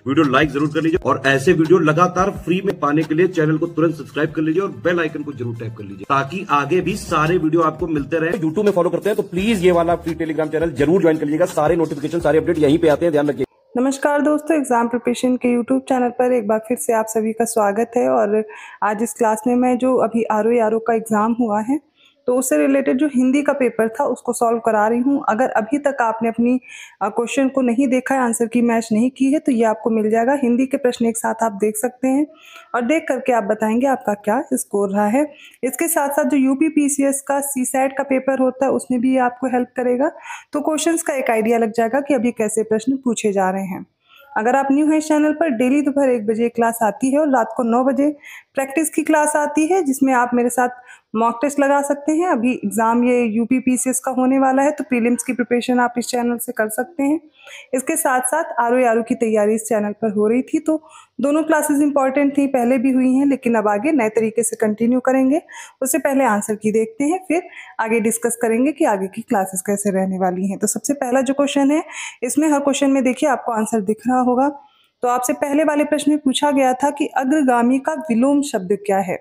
Video like जरूर कर लीजिए और ऐसे वीडियो लगातार फ्री में पाने के लिए चैनल को तुरंत सब्सक्राइब कर लीजिए और बेल आइकन को जरूर टैप कर लीजिए ताकि आगे भी सारे वीडियो आपको मिलते रहे। यूट्यूब में फॉलो करते हैं तो प्लीज ये वाला फ्री टेलीग्राम चैनल जरूर ज्वाइन कर लीजिएगा। सारे नोटिफिकेशन सारे अपडेट यहीं पे आते हैं, ध्यान रखिए। नमस्कार दोस्तों, एग्जाम प्रिपरेशन के यूट्यूब चैनल पर एक बार फिर से आप सभी का स्वागत है। और आज इस क्लास में मैं जो अभी आरओ का एग्ज़ाम हुआ है तो उससे रिलेटेड जो हिंदी का पेपर था उसको सॉल्व करा रही हूँ। अगर अभी तक आपने अपनी क्वेश्चन को नहीं देखा है, आंसर की मैच नहीं की है, तो ये आपको मिल जाएगा। हिंदी के प्रश्न एक साथ आप देख सकते हैं और देख करके आप बताएंगे आपका क्या स्कोर रहा है। इसके साथ साथ जो यूपी पीसीएस का सीसैट का पेपर होता है उसमें भी आपको हेल्प करेगा, तो क्वेश्चंस का एक आइडिया लग जाएगा कि अभी कैसे प्रश्न पूछे जा रहे हैं। अगर आप न्यू हैं इस चैनल पर, डेली दोपहर 1 बजे क्लास आती है और रात को 9 बजे प्रैक्टिस की क्लास आती है जिसमें आप मेरे साथ मॉक टेस्ट लगा सकते हैं। अभी एग्ज़ाम ये यूपी पीसीएस का होने वाला है तो प्रीलिम्स की प्रिपरेशन आप इस चैनल से कर सकते हैं। इसके साथ साथ आरओ की तैयारी इस चैनल पर हो रही थी, तो दोनों क्लासेस इंपॉर्टेंट थी, पहले भी हुई हैं, लेकिन अब आगे नए तरीके से कंटिन्यू करेंगे। उससे पहले आंसर की देखते हैं, फिर आगे डिस्कस करेंगे कि आगे की क्लासेस कैसे रहने वाली हैं। तो सबसे पहला जो क्वेश्चन है, इसमें हर क्वेश्चन में देखिए आपको आंसर दिख रहा होगा। तो आपसे पहले वाले प्रश्न में पूछा गया था कि अग्रगामी का विलोम शब्द क्या है।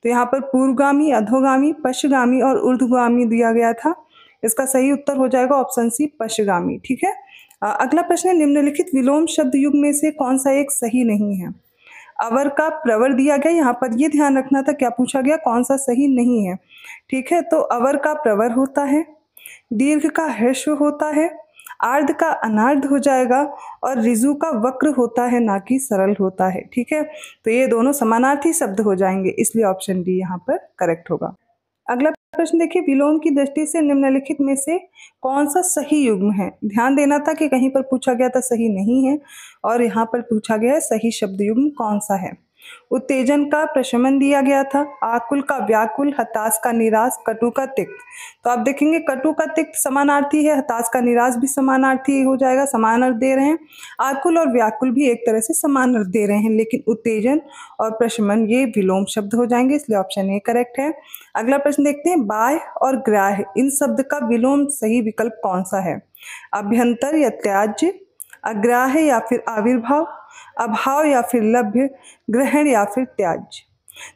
तो यहाँ पर पूर्वगामी, अधोगामी, पश्चगामी और ऊर्ध्वगामी दिया गया था। इसका सही उत्तर हो जाएगा ऑप्शन सी, पश्चगामी। ठीक है। अगला प्रश्न है, निम्नलिखित विलोम शब्द युग में से कौन सा एक सही नहीं है। अवर का प्रवर दिया गया, यहाँ पर ये ध्यान रखना था क्या पूछा गया, कौन सा सही नहीं है। ठीक है, तो अवर का प्रवर होता है, दीर्घ का ह्रस्व होता है, आर्ध का अनार्ध हो जाएगा और ऋजु का वक्र होता है, ना कि सरल होता है। ठीक है, तो ये दोनों समानार्थी शब्द हो जाएंगे, इसलिए ऑप्शन डी यहाँ पर करेक्ट होगा। अगला प्रश्न देखिए, विलोम की दृष्टि से निम्नलिखित में से कौन सा सही युग्म है। ध्यान देना था कि कहीं पर पूछा गया था सही नहीं है और यहाँ पर पूछा गया है सही शब्द युग्म कौन सा है। उत्तेजन का प्रशमन दिया गया था, आकुल का व्याकुल, हताश का निराश, कटु का तिक्त। तो आप देखेंगे कटु का तिक्त समानार्थी है, हताश का निराश भी समानार्थी हो जाएगा, समान अर्थ दे रहे हैं। आकुल और व्याकुल भी एक तरह से समान अर्थ दे रहे हैं, लेकिन उत्तेजन और प्रशमन ये विलोम शब्द हो जाएंगे, इसलिए ऑप्शन ए करेक्ट है। अगला प्रश्न देखते हैं, बाह्य और ग्राह्य इन शब्द का विलोम सही विकल्प कौन सा है। अभ्यंतर या त्याज्य, अग्राह्य या फिर आविर्भाव, अभाव या फिर लभ्य, ग्रहण या फिर त्याज्य।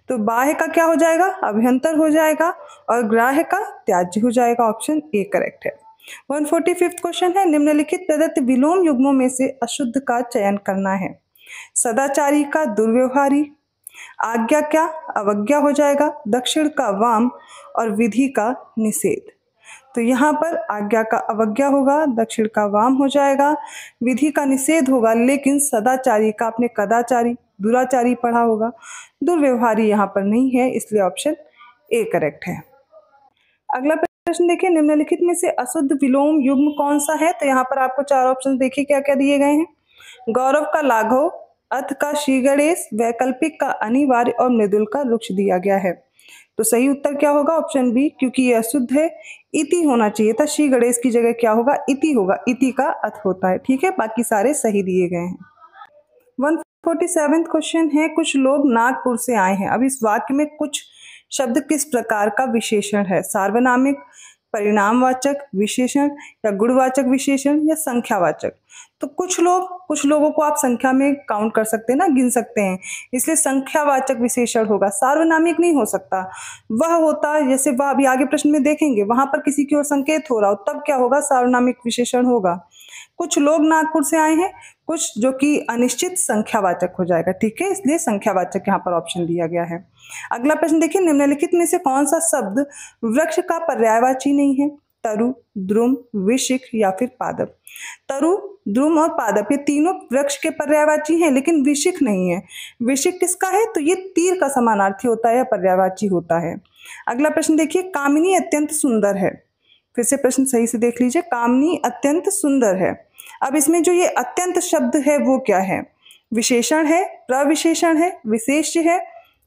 तो बाह्य का क्या हो जाएगा, अभ्यंतर हो जाएगा और ग्राह्य का त्याज्य हो जाएगा, ऑप्शन ए करेक्ट है। 145वां क्वेश्चन है, निम्नलिखित प्रदत्त विलोम युग्मों में से अशुद्ध का चयन करना है। सदाचारी का दुर्व्यवहारी, आज्ञा क्या अवज्ञा हो जाएगा, दक्षिण का वाम और विधि का निषेध। तो यहाँ पर आज्ञा का अवज्ञा होगा, दक्षिण का वाम हो जाएगा, विधि का निषेध होगा, लेकिन सदाचारी का आपने कदाचारी, दुराचारी पढ़ा होगा, दुर्व्यवहारी यहाँ पर नहीं है, इसलिए ऑप्शन ए करेक्ट है। अगला प्रश्न देखिए, निम्नलिखित में से अशुद्ध विलोम युग्म कौन सा है। तो यहाँ पर आपको 4 ऑप्शन देखिए क्या क्या दिए गए हैं। गौरव का लाघव, अथ का श्री गणेश, वैकल्पिक का अनिवार्य और मृदुल का रुक्ष दिया गया है। तो सही उत्तर क्या होगा, ऑप्शन बी, क्योंकि ये अशुद्ध है, इति होना चाहिए था। श्री गणेश की जगह क्या होगा, इति होगा, इति का अथ होता है। ठीक है, बाकी सारे सही दिए गए हैं। 147वां क्वेश्चन है, कुछ लोग नागपुर से आए हैं। अब इस वाक्य में कुछ शब्द किस प्रकार का विशेषण है। सार्वनामिक, परिणामवाचक विशेषण या गुणवाचक विशेषण या संख्यावाचक। तो कुछ लोगों को आप संख्या में काउंट कर सकते हैं ना, गिन सकते हैं, इसलिए संख्यावाचक विशेषण होगा, सार्वनामिक नहीं हो सकता। वह होता जैसे वह अभी आगे प्रश्न में देखेंगे, वहां पर किसी की ओर संकेत हो रहा हो तब क्या होगा, सार्वनामिक विशेषण होगा। कुछ लोग नागपुर से आए हैं, कुछ जो कि अनिश्चित संख्यावाचक हो जाएगा। ठीक है, इसलिए संख्यावाचक यहाँ पर ऑप्शन दिया गया है। अगला प्रश्न देखिए, निम्नलिखित में से कौन सा शब्द वृक्ष का पर्यायवाची नहीं है। तरु, द्रुम, विशिख या फिर पादप। तरु, द्रुम और पादप ये तीनों वृक्ष के पर्यायवाची हैं, लेकिन विशिख नहीं है। विशिख किसका है, तो ये तीर का समानार्थी होता है या पर्यायवाची होता है। अगला प्रश्न देखिए, कामिनी अत्यंत सुंदर है। फिर से प्रश्न सही से देख लीजिए, कामिनी अत्यंत सुंदर है। अब इसमें जो ये अत्यंत शब्द है वो क्या है, विशेषण है, प्रविशेषण है, विशेष्य है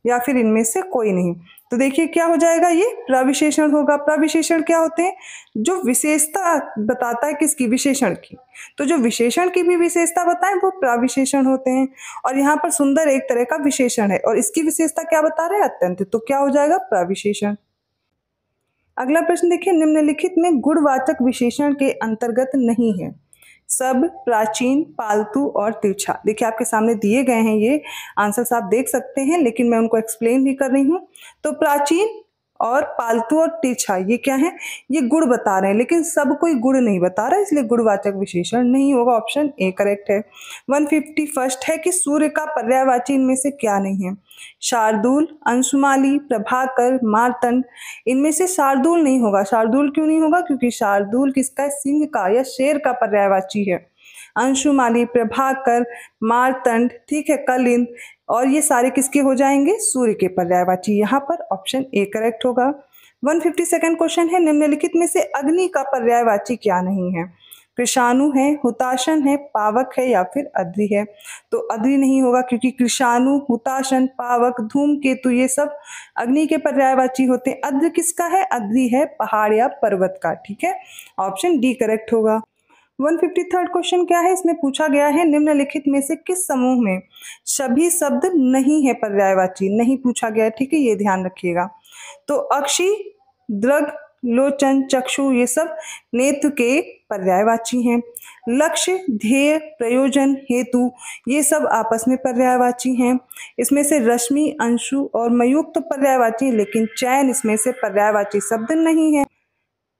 या फिर इनमें से कोई नहीं। तो देखिए क्या हो जाएगा, ये प्रविशेषण होगा। प्रविशेषण क्या होते हैं, जो विशेषता बताता है किसकी, विशेषण की। तो जो विशेषण की भी विशेषता बताएं वो प्रविशेषण होते हैं। और यहाँ पर सुंदर एक तरह का विशेषण है और इसकी विशेषता क्या बता रहे हैं, अत्यंत, तो क्या हो जाएगा, प्रविशेषण। अगला प्रश्न देखिए, निम्नलिखित में गुणवाचक विशेषण के अंतर्गत नहीं है। सब, प्राचीन, पालतू और तिरछा। देखिए आपके सामने दिए गए हैं, ये आंसर्स आप देख सकते हैं, लेकिन मैं उनको एक्सप्लेन भी कर रही हूँ। तो प्राचीन और पालतू और तिरछा ये क्या है, ये गुण बता रहे हैं, लेकिन सब कोई गुण नहीं बता रहा है, इसलिए गुणवाचक विशेषण नहीं होगा। ऑप्शन ए करेक्ट है। 151 है कि सूर्य का पर्यायवाची इनमें से क्या नहीं है। शार्दूल, अंशुमाली, प्रभाकर, मार्तंड। इनमें से शार्दूल नहीं होगा। शार्दूल क्यों नहीं होगा, क्योंकि शार्दूल किसका है, सिंह का या शेर का पर्यायवाची है। अंशुमाली, प्रभाकर, मार्तंड, ठीक है, कलिंद, और ये सारे किसके हो जाएंगे, सूर्य के पर्यायवाची। यहाँ पर ऑप्शन ए करेक्ट होगा। 152 क्वेश्चन है, निम्नलिखित में से अग्नि का पर्यायवाची क्या नहीं है। कृषाणु है, हुताशन है, पावक है या फिर अद्रि है। तो अद्रि नहीं होगा, क्योंकि कृषाणु, हुताशन, पावक, धूमकेतु ये सब अग्नि के पर्यायवाची होते हैं। अद्रि किसका है, अद्रि है पहाड़ या पर्वत का। ठीक है, ऑप्शन डी करेक्ट होगा। 153 क्वेश्चन क्या है, इसमें पूछा गया है निम्नलिखित में से किस समूह में सभी शब्द नहीं है पर्यायवाची। नहीं पूछा गया है, ठीक है, ये ध्यान रखिएगा। तो अक्षी, दृग, लोचन, चक्षु ये सब नेत्र के पर्यायवाची हैं। लक्ष्य, ध्येय, प्रयोजन, हेतु ये सब आपस में पर्यायवाची हैं। इसमें से रश्मि, अंशु और मयूख तो पर्यायवाची, लेकिन चैन इसमें से पर्यायवाची शब्द नहीं है।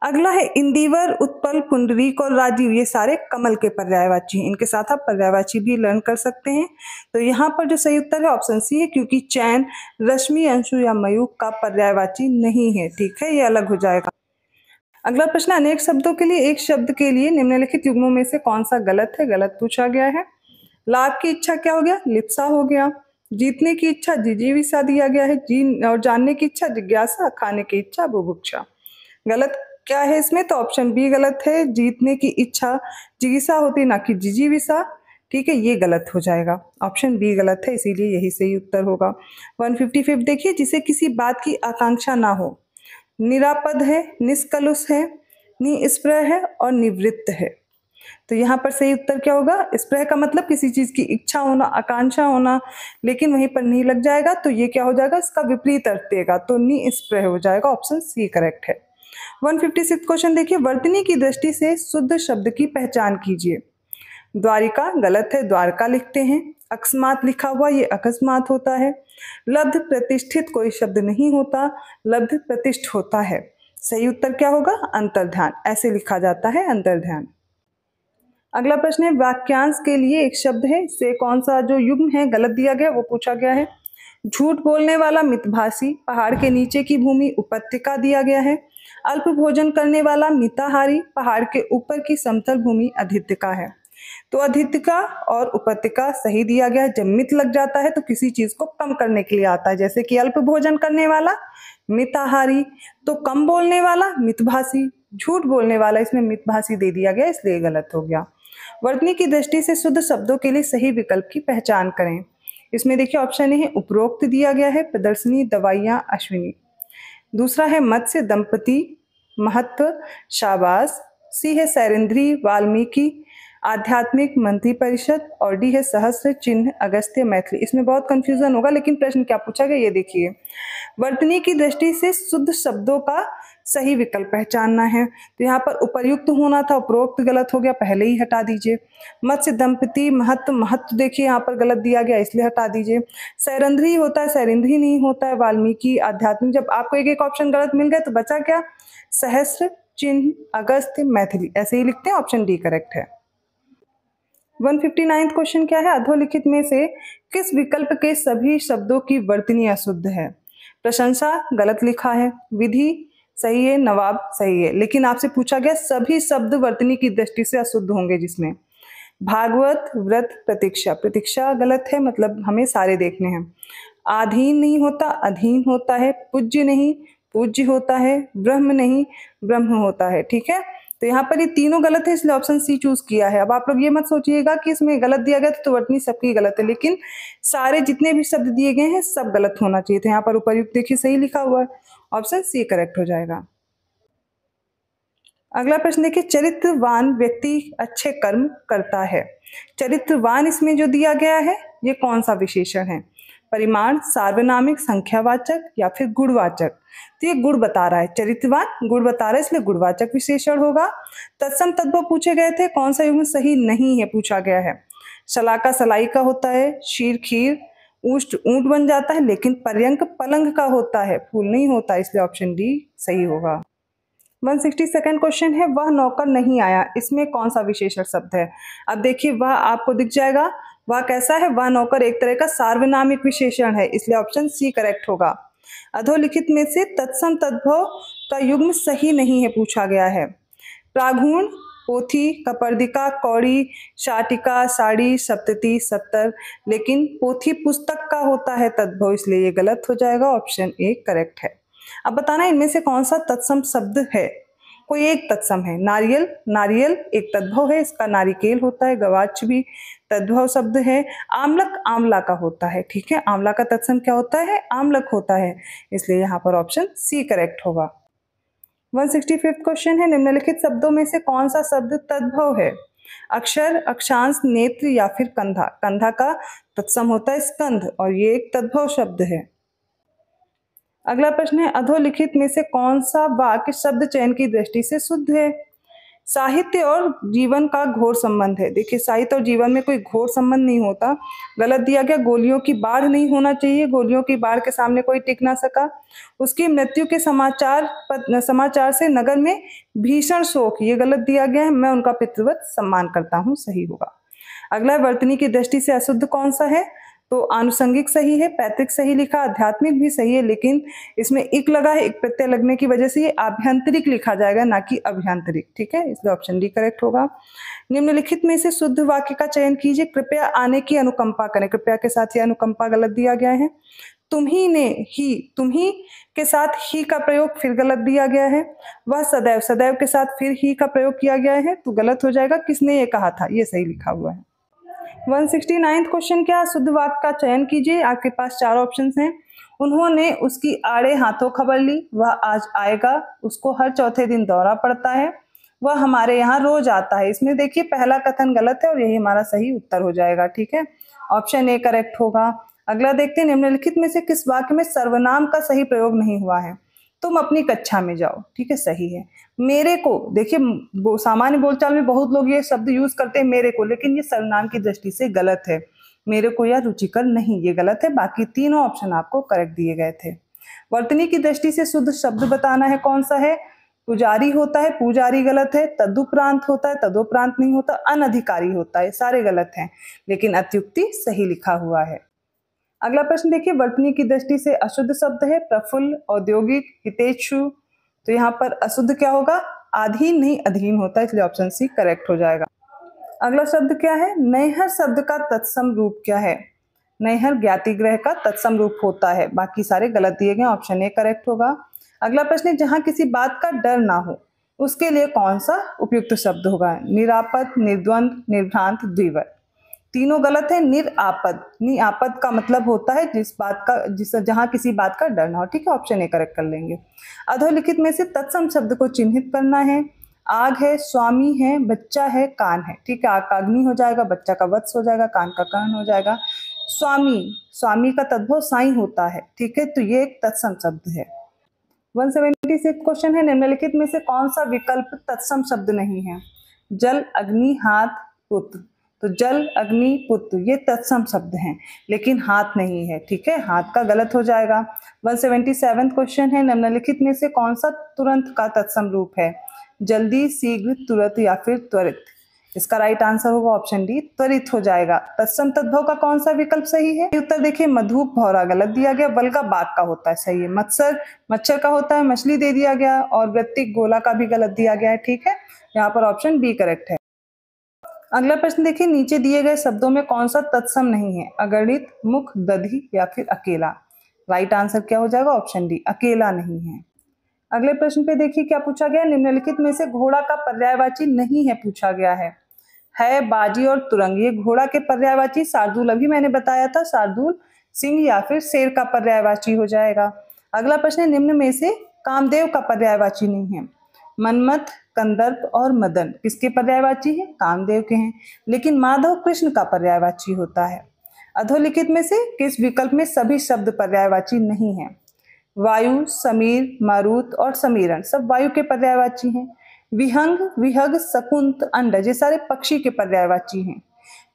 अगला है इंदिवर, उत्पल, पुंडरीक और राजीव ये सारे कमल के पर्यायवाची हैं। इनके साथ आप पर्यायवाची भी लर्न कर सकते हैं। तो यहाँ पर जो सही उत्तर है ऑप्शन सी है, क्योंकि चैन, रश्मि, अंशु या मयूख का पर्यायवाची नहीं है। ठीक है, ये अलग हो जाएगा। अगला प्रश्न, अनेक शब्दों के लिए एक शब्द के लिए निम्नलिखित युग्मों में से कौन सा गलत है। गलत पूछा गया है। लाभ की इच्छा क्या हो गया, लिप्सा हो गया। जीतने की इच्छा जिजीविषा दिया गया है। और जानने की इच्छा जिज्ञासा। खाने की इच्छा बुभुक्षा। गलत क्या है इसमें, तो ऑप्शन बी गलत है। जीतने की इच्छा जिज्ञासा होती ना कि जिजीविषा। ठीक है, ये गलत हो जाएगा। ऑप्शन बी गलत है, इसीलिए यही सही उत्तर होगा। 155 देखिए, जिसे किसी बात की आकांक्षा ना हो। निरापद है, निष्कलुष है, निस्पृह है और निवृत्त है। तो यहाँ पर सही उत्तर क्या होगा, स्पृह का मतलब किसी चीज की इच्छा होना, आकांक्षा होना, लेकिन वहीं पर नहीं लग जाएगा, तो ये क्या हो जाएगा, इसका विपरीत अर्थ देगा, तो निस्पृह हो जाएगा। ऑप्शन सी करेक्ट है। 156 क्वेश्चन देखिए, वर्तनी की दृष्टि से शुद्ध शब्द की पहचान कीजिए। द्वारिका गलत है, द्वारका लिखते हैं। अकस्मात लिखा हुआ, ये अकस्मात होता है। लब्ध प्रतिष्ठित कोई शब्द नहीं होता, लब्ध प्रतिष्ठ होता है। सही उत्तर क्या होगा, अंतर्ध्यान, ऐसे लिखा जाता है, अंतर्ध्यान। अगला प्रश्न है, वाक्यांश के लिए एक शब्द है, से कौन सा जो युग्म है गलत दिया गया वो पूछा गया है। झूठ बोलने वाला मितभाषी, पहाड़ के नीचे की भूमि उपत्यका दिया गया है। अल्प भोजन करने वाला मिताहारी, पहाड़ के ऊपर की समतल भूमि अधित्यका है। तो अधित्यका और उपत्यका सही दिया गया है। जब मित लग जाता है तो किसी चीज को कम करने के लिए आता है, जैसे कि अल्प भोजन करने वाला मिताहारी, तो कम बोलने वाला मितभाषी, झूठ बोलने वाला, इसमें मितभाषी दे दिया गया, इसलिए गलत हो गया। वर्तनी की दृष्टि से शुद्ध शब्दों के लिए सही विकल्प की पहचान करें। इसमें देखिए ऑप्शन ए है उपरोक्त दिया गया है, प्रदर्शनी, दवाइयां, अश्विनी। दूसरा है मत्स्य, दंपति, महत्व, शाबाश। सी है सैरेंद्री, वाल्मीकि, आध्यात्मिक, मंत्री परिषद, और डी है सहस्त्र, चिन्ह, अगस्त्य, मैथिली। इसमें बहुत कंफ्यूजन होगा, लेकिन प्रश्न क्या पूछा गया ये देखिए। वर्तनी की दृष्टि से शुद्ध शब्दों का सही विकल्प पहचानना है। तो यहाँ पर उपर्युक्त होना था, उपरोक्त गलत हो गया, पहले ही हटा दीजिए। मत्स्य, दंपति, महत्व, महत्व देखिए यहाँ पर गलत दिया गया, इसलिए हटा दीजिए। सैरंध्री होता है, सैरंध्री नहीं होता है। वाल्मीकि, आध्यात्मिक। जब आपको एक एक ऑप्शन गलत मिल गया तो बचा क्या, सहस्त्र, चिन्ह, अगस्त्य, मैथिली, ऐसे ही लिखते हैं। ऑप्शन डी करेक्ट है। 159 क्वेश्चन क्या है, अधोलिखित में से किस विकल्प के सभी शब्दों की वर्तनी अशुद्ध है। प्रशंसा गलत लिखा है, विधि सही है, नवाब सही है, लेकिन आपसे पूछा गया सभी शब्द वर्तनी की दृष्टि से अशुद्ध होंगे, जिसमें भागवत, व्रत, प्रतीक्षा। प्रतीक्षा गलत है, मतलब हमें सारे देखने हैं। आधीन नहीं होता, अधीन होता है। पूज्य नहीं, पूज्य होता है। ब्रह्म नहीं, ब्रह्म होता है। ठीक है, तो यहाँ पर ये तीनों गलत है, इसलिए ऑप्शन सी चूज किया है। अब आप लोग ये मत सोचिएगा कि इसमें गलत दिया गया तो वर्तनी सबकी गलत है, लेकिन सारे जितने भी शब्द दिए गए हैं सब गलत होना चाहिए थे। यहाँ पर उपर्युक्त देखिए सही लिखा हुआ है, ऑप्शन सी करेक्ट हो जाएगा। अगला प्रश्न देखिए, चरित्रवान व्यक्ति अच्छे कर्म करता है। चरित्रवान इसमें जो दिया गया है ये कौन सा विशेषण है। परिमाण, सार्वनामिक, संख्यावाचक या फिर गुणवाचक। तो ये गुण बता रहा है, चरित्रवान गुण बता रहा है, इसलिए गुणवाचक विशेषण होगा। तत्सम तद्भव पूछे गए थे, कौन सा युग्म सही नहीं है पूछा गया है। शलाका सलाई का होता है, शीर खीर, ऊष्ट ऊंट बन जाता है, लेकिन पर्यंक पलंग का होता है, फूल नहीं होता, इसलिए ऑप्शन डी सही होगा। 162 क्वेश्चन है, वह नौकर नहीं आया, इसमें कौन सा विशेषण शब्द है। अब देखिए वह आपको दिख जाएगा, वह कैसा है, वह नौकर एक तरह का सार्वनामिक विशेषण है, इसलिए ऑप्शन सी करेक्ट होगा। अधोलिखित में से तत्सम तद्भव का युग्म सही नहीं है पूछा गया है। प्रागुण, पोथी, कपर्दिका, कौड़ी, शाटिका, साड़ी, सप्तती, सत्तर, लेकिन पोथी पुस्तक का होता है तद्भव, इसलिए ये गलत हो जाएगा, ऑप्शन ए करेक्ट है। अब बताना इनमें से कौन सा तत्सम शब्द है। कोई एक तत्सम है। नारियल, नारियल एक तद्भव है, इसका नारिकेल होता है। गवाच भी तद्भव शब्द है। आमलक आंवला का होता है, ठीक है, आंवला का तत्सम क्या होता है, आमलक होता है, इसलिए यहाँ पर ऑप्शन सी करेक्ट होगा। 165 क्वेश्चन है, निम्नलिखित शब्दों में से कौन सा शब्द तद्भव है। अक्षर, अक्षांश, नेत्र या फिर कंधा। कंधा का तत्सम होता है स्कंध, और ये एक तद्भव शब्द है। अगला प्रश्न है, अधोलिखित में से कौन सा वाक्य शब्द चयन की दृष्टि से शुद्ध है। साहित्य और जीवन का घोर संबंध है। देखिए साहित्य और जीवन में कोई घोर संबंध नहीं होता, गलत दिया गया। गोलियों की बाढ़ नहीं होना चाहिए, गोलियों की बाढ़ के सामने कोई टिक ना सका। उसकी मृत्यु के समाचार से नगर में भीषण शोक, ये गलत दिया गया है। मैं उनका पितृवत सम्मान करता हूँ, सही होगा। अगला, वर्तनी की दृष्टि से अशुद्ध कौन सा है, तो आनुषंगिक सही है, पैतृक सही लिखा, आध्यात्मिक भी सही है, लेकिन इसमें इक लगा है, एक प्रत्यय लगने की वजह से ये आभ्यंतरिक लिखा जाएगा, ना कि अभ्यंतरिक, ठीक है, इसलिए ऑप्शन डी करेक्ट होगा। निम्नलिखित में से शुद्ध वाक्य का चयन कीजिए। कृपया आने की अनुकंपा करें, कृपया के साथ ये अनुकंपा गलत दिया गया है। तुम्ही ने ही, तुम्ही के साथ ही का प्रयोग फिर गलत दिया गया है। वह सदैव, सदैव के साथ फिर ही का प्रयोग किया गया है, तो गलत हो जाएगा। किसने ये कहा था, ये सही लिखा हुआ है। 169 क्वेश्चन, क्या शुद्ध वाक्य का चयन कीजिए। आपके पास 4 ऑप्शंस हैं। उन्होंने उसकी आड़े हाथों खबर ली, वह आज आएगा, उसको हर चौथे दिन दौरा पड़ता है, वह हमारे यहाँ रोज आता है। इसमें देखिए पहला कथन गलत है और यही हमारा सही उत्तर हो जाएगा, ठीक है, ऑप्शन ए करेक्ट होगा। अगला देखते हैं, निम्नलिखित में से किस वाक्य में सर्वनाम का सही प्रयोग नहीं हुआ है। तुम अपनी कक्षा में जाओ, ठीक है, सही है। मेरे को, देखिए सामान्य बोलचाल में बहुत लोग ये शब्द यूज करते हैं मेरे को, लेकिन ये सर्वनाम की दृष्टि से गलत है। मेरे को या रुचिकर नहीं, ये गलत है। बाकी तीनों ऑप्शन आपको करेक्ट दिए गए थे। वर्तनी की दृष्टि से शुद्ध शब्द बताना है, कौन सा है। पुजारी होता है, पुजारी गलत है। तदुपरांत होता है, तदुपरांत नहीं होता। अनधिकारी होता है, सारे गलत हैं, लेकिन अत्युक्ति सही लिखा हुआ है। अगला प्रश्न देखिए, वर्तनी की दृष्टि से अशुद्ध शब्द है प्रफुल्ल, औद्योगिक, हितेच्छु, तो यहाँ पर अशुद्ध क्या होगा, आधीन नहीं अधीन होता है, इसलिए ऑप्शन सी करेक्ट हो जाएगा। अगला शब्द क्या है, नैहर शब्द का तत्सम रूप क्या है। नैहर ज्ञातिग्रह का तत्सम रूप होता है, बाकी सारे गलत दिए गए, ऑप्शन ए करेक्ट होगा। अगला प्रश्न है, जहां किसी बात का डर ना हो उसके लिए कौन सा उपयुक्त शब्द होगा। निरापद, निर्द्वंद, निर्भ्रांत, द्विवर, तीनों गलत है। निरापद, निरापद का मतलब होता है जहां किसी बात का डर ना हो, ठीक है, ऑप्शन ए करेक्ट कर लेंगे। अधोलिखित में से तत्सम शब्द को चिन्हित करना है। आग है, स्वामी है, बच्चा है, कान है, ठीक है, आग का अग्नि हो जाएगा, बच्चा का वत्स हो जाएगा, कान का कर्ण हो जाएगा। स्वामी, स्वामी का तद्भव साई होता है, ठीक है, तो ये एक तत्सम शब्द है। 176 क्वेश्चन है, निम्नलिखित में से कौन सा विकल्प तत्सम शब्द नहीं है। जल, अग्नि, हाथ, पुत्र, तो जल, अग्नि, पुत्र ये तत्सम शब्द हैं, लेकिन हाथ नहीं है, ठीक है, हाथ का गलत हो जाएगा। 177 क्वेश्चन है, निम्नलिखित में से कौन सा तुरंत का तत्सम रूप है। जल्दी, शीघ्र, तुरंत या फिर त्वरित। इसका राइट आंसर होगा ऑप्शन डी, त्वरित हो जाएगा। तत्सम तद्भव का कौन सा विकल्प सही है। उत्तर देखिए, मधुप, भौरा गलत दिया गया। बलगा बाघ का होता है, सही है। मत्सर, मच्छर का होता है, मछली दे दिया गया। और वृत्तिक, गोला का भी गलत दिया गया है, ठीक है, यहाँ पर ऑप्शन बी करेक्ट है। अगला प्रश्न देखिए, नीचे दिए गए शब्दों में कौन सा तत्सम नहीं है। अगणित, मुख, दधी या फिर अकेला। राइट आंसर क्या हो जाएगा, ऑप्शन डी, अकेला नहीं है। अगले प्रश्न पे देखिए क्या पूछा गया, निम्नलिखित में से घोड़ा का पर्यायवाची नहीं है पूछा गया है। बाजी और तुरंग, ये घोड़ा के पर्यायवाची। शार्दूल, अभी मैंने बताया था, शार्दूल सिंह या फिर शेर का पर्यायवाची हो जाएगा। अगला प्रश्न है, निम्न में से कामदेव का पर्यायवाची नहीं है। मनमथ, कंदर्प और मदन किसके पर्यायवाची हैं, कामदेव के हैं, लेकिन माधव कृष्ण का पर्यायवाची होता है। अधोलिखित में से किस विकल्प में सभी शब्द पर्यायवाची नहीं हैं? वायु, समीर, मारुत और समीरण सब वायु के पर्यायवाची हैं। विहंग, विहग, शकुंत, अंडज ये सारे पक्षी के पर्यायवाची हैं।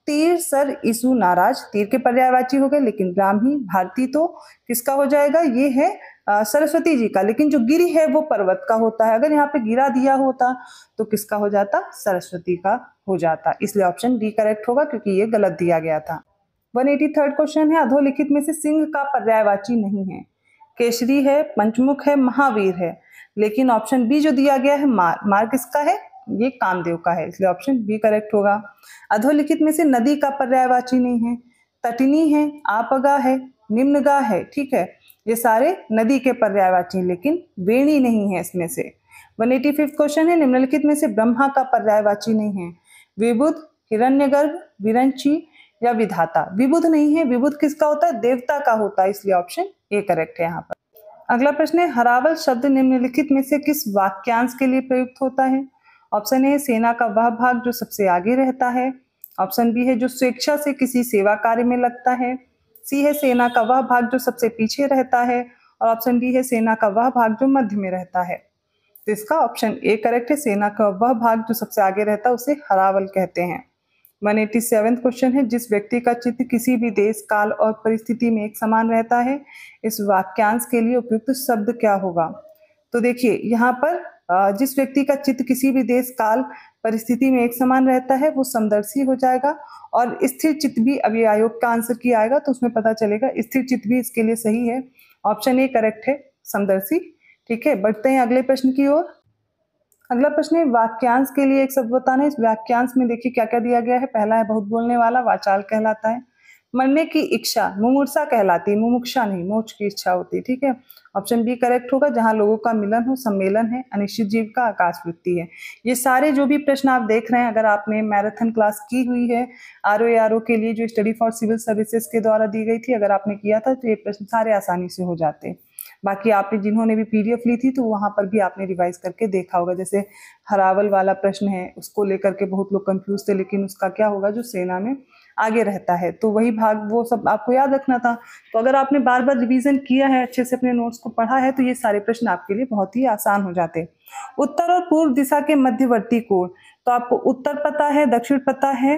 तीर, सर, ईसु, नाराज तीर के पर्यायवाची हो गए, लेकिन ब्राह्मी, भारती तो किसका हो जाएगा? ये है सरस्वती जी का, लेकिन जो गिरी है वो पर्वत का होता है। अगर यहाँ पे गिरा दिया होता तो किसका हो जाता? सरस्वती का हो जाता। इसलिए ऑप्शन डी करेक्ट होगा, क्योंकि ये गलत दिया गया था। 183 क्वेश्चन है, अधोलिखित में से सिंह का पर्यायवाची नहीं है। केसरी है, पंचमुख है, महावीर है, लेकिन ऑप्शन बी जो दिया गया है मार किसका है? ये कामदेव का है, इसलिए ऑप्शन बी करेक्ट होगा। अधोलिखित में से नदी का पर्यायवाची नहीं है। तटिनी है, आपगा है, निम्नगा है, ठीक है, ये सारे नदी के पर्यायवाची, लेकिन वेणी नहीं है इसमें से। 185 क्वेश्चन है, निम्नलिखित में से ब्रह्मा का पर्यायवाची नहीं है। विबुध, हिरण्यगर्भ, विरंची या विधाता। विबुध नहीं है, विबुध किसका होता है? देवता का होता है, इसलिए ऑप्शन ए करेक्ट है यहाँ पर। अगला प्रश्न है, हरावल शब्द निम्नलिखित में से किस वाक्यांश के लिए प्रयुक्त होता है? ऑप्शन ए सेना का वह भाग जो सबसे आगे रहता है। ऑप्शन बी है जो स्वेच्छा से किसी सेवा कार्य में लगता है। सी है सेना का वह भाग जो सबसे पीछे रहता है। और ऑप्शन डी है सेना का वह भाग जो मध्य में रहता है। तो इसका ऑप्शन ए करेक्ट है, सेना का वह भाग जो सबसे आगे रहता है उसे हरावल कहते हैं। 187 क्वेश्चन है, जिस व्यक्ति का चित्त किसी भी देश, काल और परिस्थिति में एक समान रहता है, इस वाक्यांश के लिए उपयुक्त शब्द क्या होगा? तो देखिए यहाँ पर जिस व्यक्ति का चित्त किसी भी देश, काल, परिस्थिति में एक समान रहता है वो समदर्शी हो जाएगा। और स्थिर चित्त भी, अभी आयोग का आंसर की आएगा तो उसमें पता चलेगा, स्थिर चित्त भी इसके लिए सही है। ऑप्शन ए करेक्ट है, समदर्शी। ठीक है, बढ़ते हैं अगले प्रश्न की ओर। अगला प्रश्न है, वाक्यांश के लिए एक शब्द बताना है। इस वाक्यांश में देखिए क्या क्या दिया गया है। पहला है बहुत बोलने वाला, वाचाल कहलाता है। मरने की इच्छा मुमुर्षा कहलाती है, मुमुक्षा नहीं, मोक्ष की इच्छा होती है। ठीक है, ऑप्शन बी करेक्ट होगा। जहां लोगों का मिलन हो, सम्मेलन है। अनिश्चित जीव का आकाश वृत्ति है। ये सारे जो भी प्रश्न आप देख रहे हैं, अगर आपने मैराथन क्लास की हुई है आरओ के लिए जो स्टडी फॉर सिविल सर्विसेज के द्वारा दी गई थी, अगर आपने किया था तो ये प्रश्न सारे आसानी से हो जाते। बाकी आपने जिन्होंने भी पीडीएफ ली थी तो वहां पर भी आपने रिवाइज करके देखा होगा। जैसे हरावल वाला प्रश्न है, उसको लेकर के बहुत लोग कंफ्यूज थे, लेकिन उसका क्या होगा, जो सेना में आगे रहता है, तो वही भाग वो सब आपको याद रखना था। तो अगर आपने बार बार रिवीजन किया है, अच्छे से अपने नोट्स को पढ़ा है, तो ये सारे प्रश्न आपके लिए बहुत ही आसान हो जाते। उत्तर और पूर्व दिशा के मध्यवर्ती कोण, तो आपको उत्तर पता है, दक्षिण पता है,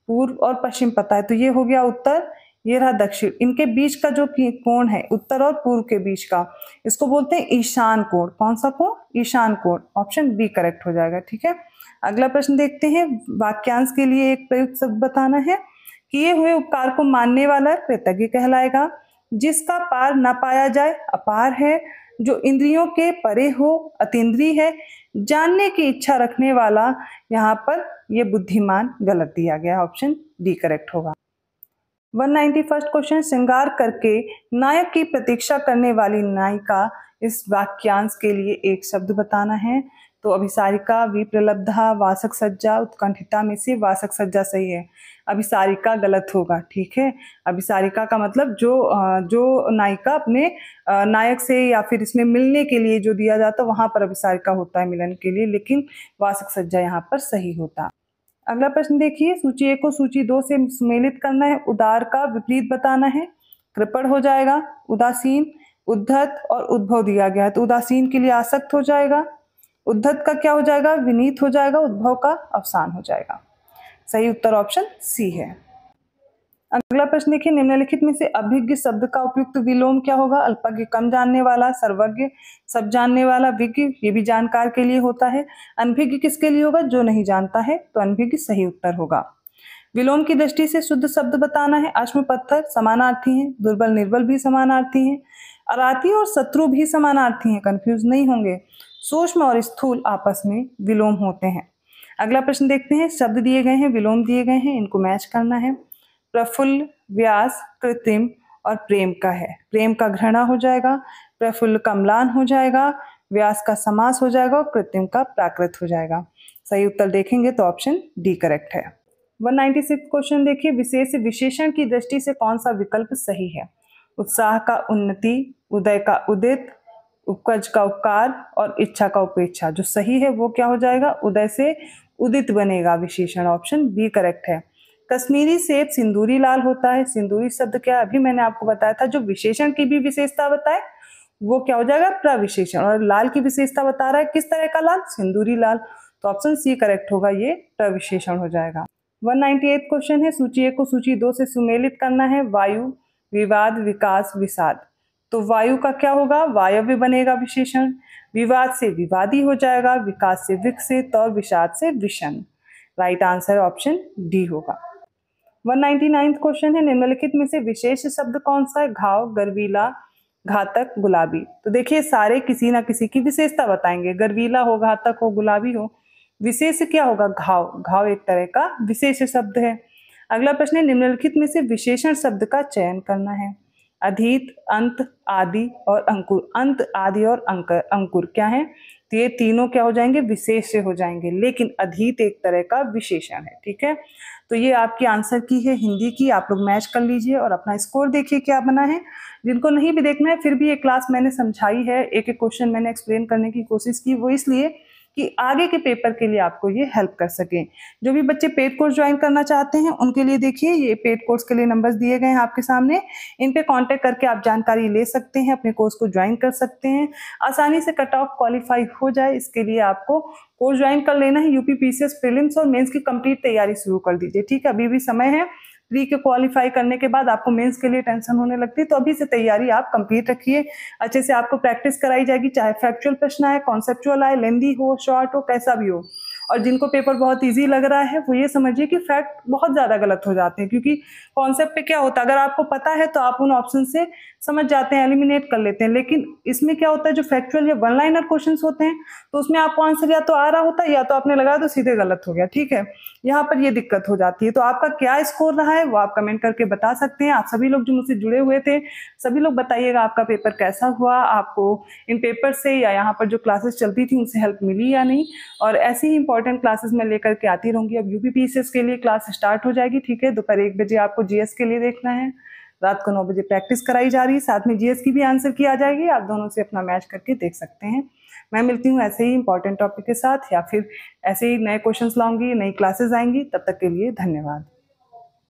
पूर्व और पश्चिम पता है, तो ये हो गया उत्तर, ये रहा दक्षिण। इनके बीच का जो कोण है, उत्तर और पूर्व के बीच का, इसको बोलते हैं ईशान कोण। कौन सा कोण? ईशान कोण। ऑप्शन बी करेक्ट हो जाएगा। ठीक है, अगला प्रश्न देखते हैं। वाक्यांश के लिए एक प्रयुक्त शब्द बताना है। किए हुए उपकार को मानने वाला कृतज्ञ कहलाएगा। जिसका पार न पाया जाए अपार है। जो इंद्रियों के परे हो अतीन्द्रिय है। जानने की इच्छा रखने वाला, यहाँ पर ये बुद्धिमान गलत दिया गया, ऑप्शन डी करेक्ट होगा। 191 क्वेश्चन, श्रृंगार करके नायक की प्रतीक्षा करने वाली नायिका, इस वाक्यांश के लिए एक शब्द बताना है। तो अभिसारिका, विप्रलब्धा, वासक सज्जा, उत्कंठिता में से वासक सज्जा सही है, अभिसारिका गलत होगा। ठीक है, अभिसारिका का मतलब जो नायिका अपने नायक से या फिर इसमें मिलने के लिए जो दिया जाता है वहां पर अभिसारिका होता है मिलन के लिए, लेकिन वासक सज्जा यहाँ पर सही होता। अगला प्रश्न देखिए, सूची 1 को सूची 2 से सम्मिलित करना है। उदार का विपरीत बताना है। कृपण हो जाएगा, उदासीन, उद्धत और उद्भव दिया गया है, तो उदासीन के लिए आसक्त हो जाएगा। उद्धत का क्या हो जाएगा? विनीत हो जाएगा। उद्भव का अवसान हो जाएगा। सही उत्तर ऑप्शन सी है। अगला प्रश्न देखिए, निम्नलिखित में से अभिज्ञ शब्द का उपयुक्त विलोम क्या होगा? अल्पज्ञ कम जानने वाला, सर्वज्ञ सब जानने वाला, विज्ञ ये भी जानकार के लिए होता है। अनभिज्ञ किसके लिए होगा? जो नहीं जानता है, तो अनभिज्ञ सही उत्तर होगा। विलोम की दृष्टि से शुद्ध शब्द बताना है। अश्म पत्थर समानार्थी हैं, दुर्बल निर्बल भी समानार्थी हैं, अराती और शत्रु भी समानार्थी हैं, कंफ्यूज नहीं होंगे। सूक्ष्म और स्थूल आपस में विलोम होते हैं। अगला प्रश्न देखते हैं, शब्द दिए गए हैं, विलोम दिए गए हैं, इनको मैच करना है। प्रफुल्ल, व्यास, कृत्रिम और प्रेम का है। प्रेम का घृणा हो जाएगा, प्रफुल्ल का म्लान हो जाएगा, व्यास का समास हो जाएगा और कृत्रिम का प्राकृत हो जाएगा। सही उत्तर देखेंगे तो ऑप्शन डी करेक्ट है। 196 क्वेश्चन देखिए, विशेष विशेषण की दृष्टि से कौन सा विकल्प सही है? उत्साह का उन्नति, उदय का उदित, उपज का उपकार और इच्छा का उपेक्षा। जो सही है वो क्या हो जाएगा? उदय से उदित बनेगा विशेषण, ऑप्शन बी करेक्ट है। कश्मीरी सेब सिंदूरी लाल होता है। सिंदूरी शब्द क्या है, अभी मैंने आपको बताया था, जो विशेषण की भी विशेषता बताए वो क्या हो जाएगा, प्रविशेषण। और लाल की विशेषता बता रहा है किस तरह का लाल, सिंदूरी लाल, तो ऑप्शन सी करेक्ट होगा, ये प्रविशेषण हो जाएगा। 198 क्वेश्चन है, सूची 1 को सूची 2 से सुमेलित करना है। वायु, विवाद, विकास, विषाद। तो वायु का क्या होगा, वायव्य बनेगा विशेषण, विवाद से विवादी हो जाएगा, विकास से विकसित और विषाद से Vishen. Right answer option D होगा। 199 क्वेश्चन है, निम्नलिखित में से विशेष शब्द कौन सा है, घाव, गर्वीला, घातक, गुलाबी। तो देखिए सारे किसी ना किसी की विशेषता बताएंगे, गर्वीला हो, घातक हो, गुलाबी हो। विशेष क्या होगा, घाव। घाव एक तरह का विशेष शब्द है। अगला प्रश्न है, निम्नलिखित में से विशेषण शब्द का चयन करना है। अधीत, अंत, आदि और अंकुर। अंत, आदि और अंकुर क्या है, तो ये तीनों क्या हो जाएंगे, विशेष से हो जाएंगे, लेकिन अधीत एक तरह का विशेषण है। ठीक है, तो ये आपकी आंसर की है हिंदी की, आप लोग मैच कर लीजिए और अपना स्कोर देखिए क्या बना है। जिनको नहीं भी देखना है फिर भी ये क्लास मैंने समझाई है, एक एक क्वेश्चन मैंने एक्सप्लेन करने की कोशिश की, वो इसलिए कि आगे के पेपर के लिए आपको ये हेल्प कर सके। जो भी बच्चे पेड कोर्स ज्वाइन करना चाहते हैं उनके लिए देखिए ये पेड कोर्स के लिए नंबर्स दिए गए हैं आपके सामने, इन पे कांटेक्ट करके आप जानकारी ले सकते हैं, अपने कोर्स को ज्वाइन कर सकते हैं, आसानी से कट ऑफ क्वालिफाई हो जाए। इसके लिए आपको कोर्स ज्वाइन कर लेना है। यूपी पीसीएस प्रीलिम्स और मेंस की कंप्लीट तैयारी शुरू कर दीजिए। ठीक है, अभी भी समय है, प्री के क्वालिफाई करने के बाद आपको मेंस के लिए टेंशन होने लगती है, तो अभी से तैयारी आप कंप्लीट रखिए। अच्छे से आपको प्रैक्टिस कराई जाएगी, चाहे फैक्चुअल प्रश्न आए, कॉन्सेप्चुअल आए, लेंदी हो, शॉर्ट हो, कैसा भी हो। और जिनको पेपर बहुत इजी लग रहा है वो ये समझिए कि फैक्ट बहुत ज्यादा गलत हो जाते हैं, क्योंकि कॉन्सेप्ट पे क्या होता है, अगर आपको पता है तो आप उन ऑप्शन से समझ जाते हैं, एलिमिनेट कर लेते हैं, लेकिन इसमें क्या होता है, जो फैक्चुअल या वन लाइनर क्वेश्चन होते हैं तो उसमें आपको आंसर या तो आ रहा होता है या तो आपने लगाया तो सीधे गलत हो गया। ठीक है, यहाँ पर ये दिक्कत हो जाती है। तो आपका क्या स्कोर रहा है वो आप कमेंट करके बता सकते हैं। आप सभी लोग जो मुझसे जुड़े हुए थे सभी लोग बताइएगा आपका पेपर कैसा हुआ, आपको इन पेपर से या यहाँ पर जो क्लासेस चलती थी उनसे हेल्प मिली या नहीं। और ऐसी ही इंपॉर्टेंट क्लासेस मैं लेकर के आती रहूंगी। अब यूपी पीसीएस के लिए क्लास स्टार्ट हो जाएगी। ठीक है, दोपहर 1 बजे आपको जीएस के लिए देखना है, रात को 9 बजे प्रैक्टिस कराई जा रही है, साथ में जीएस की भी आंसर की आ जाएगी। आप दोनों से अपना मैच करके देख सकते हैं। मैं मिलती हूँ ऐसे ही इंपॉर्टेंट टॉपिक के साथ, या फिर ऐसे ही नए क्वेश्चंस लाऊंगी, नई क्लासेस आएंगी। तब तक के लिए धन्यवाद।